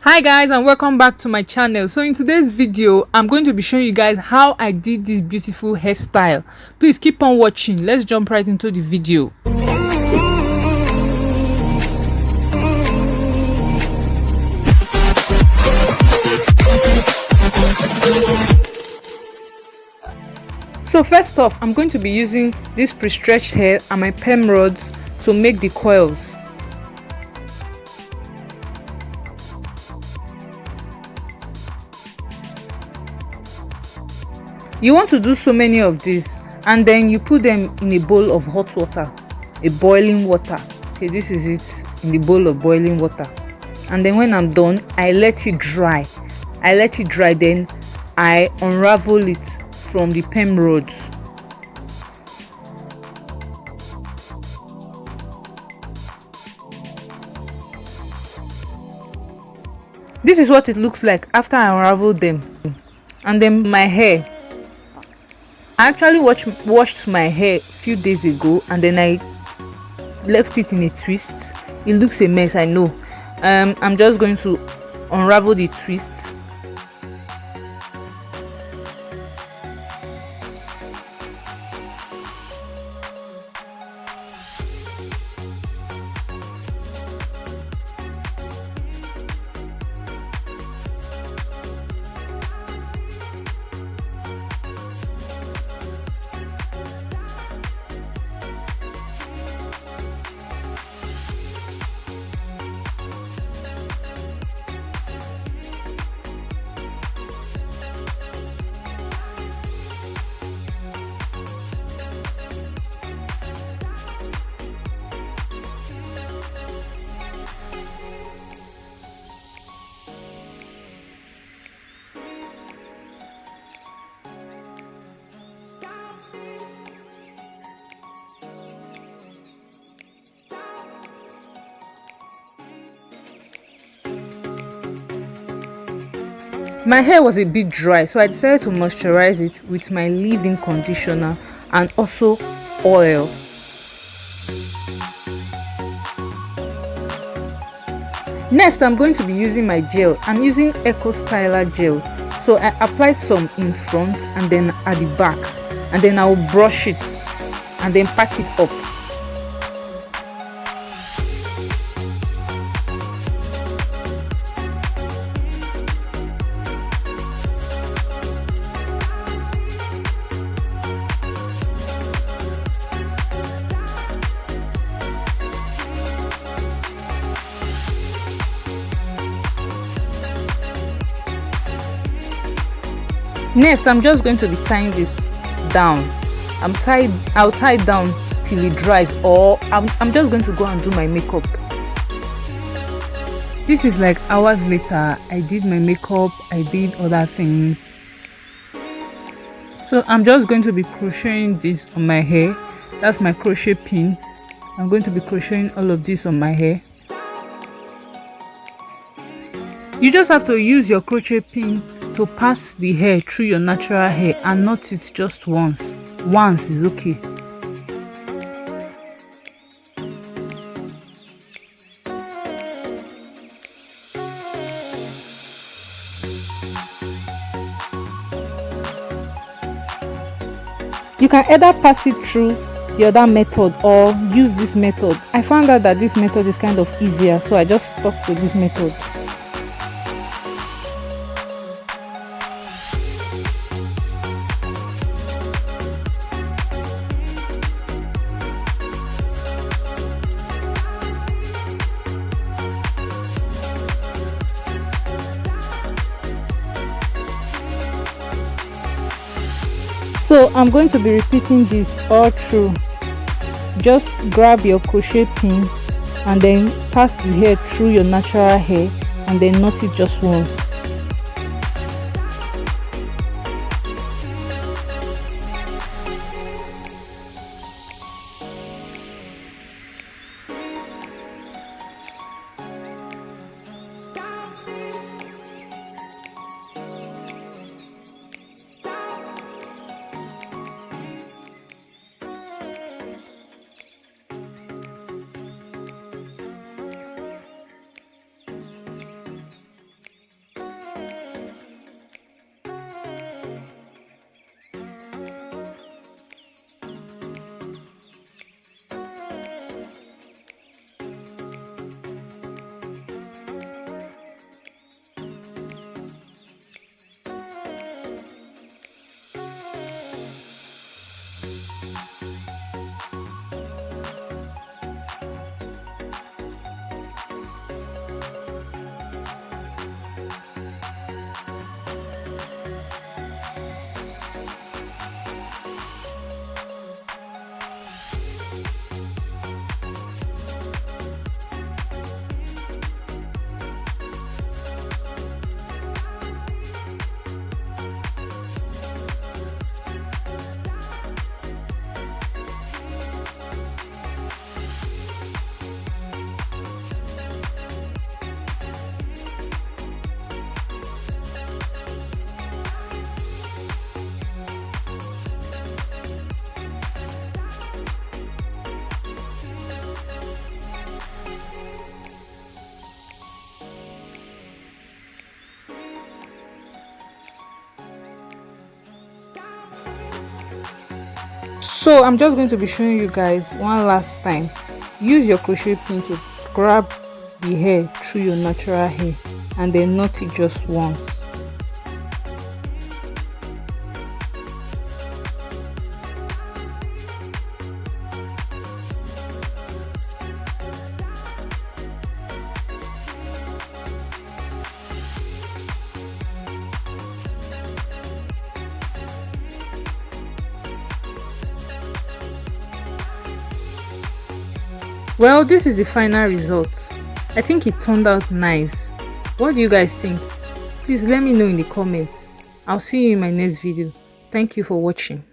Hi guys, and welcome back to my channel. So in today's video I'm going to be showing you guys how I did this beautiful hairstyle. Please keep on watching. Let's jump right into the video. So first off, I'm going to be using this pre-stretched hair and my perm rods to make the coils. You want to do so many of these, and then you put them in a bowl of hot water, a boiling water. Okay, this is it, in the bowl of boiling water. And then when I'm done, I let it dry. Then I unravel it from the perm rods. This is what it looks like after I unravel them. And then my hair, I actually washed my hair a few days ago, and then I left it in a twist. It looks a mess, I know. I'm just going to unravel the twist. My hair was a bit dry, so I decided to moisturize it with my leave-in conditioner and also oil. Next, I'm going to be using my gel. I'm using Eco Styler gel. So I applied some in front and then at the back, and then I'll brush it and then pack it up. Next, I'm just going to be tying this down. I'll tie it down till it dries, or I'm just going to go and do my makeup. This is like hours later. I did my makeup, I did other things. So I'm just going to be crocheting this on my hair. That's my crochet pin. I'm going to be crocheting all of this on my hair. You just have to use your crochet pin to pass the hair through your natural hair and knot it just once. Once is okay. You can either pass it through the other method or use this method. I found out that this method is kind of easier, so I just stuck with this method. So I'm going to be repeating this all through. Just grab your crochet pin and then pass the hair through your natural hair and then knot it just once. So I'm just going to be showing you guys one last time. Use your crochet pin to grab the hair through your natural hair and then knot it just once. Well, this is the final result. I think it turned out nice. What do you guys think? Please let me know in the comments. I'll see you in my next video. Thank you for watching.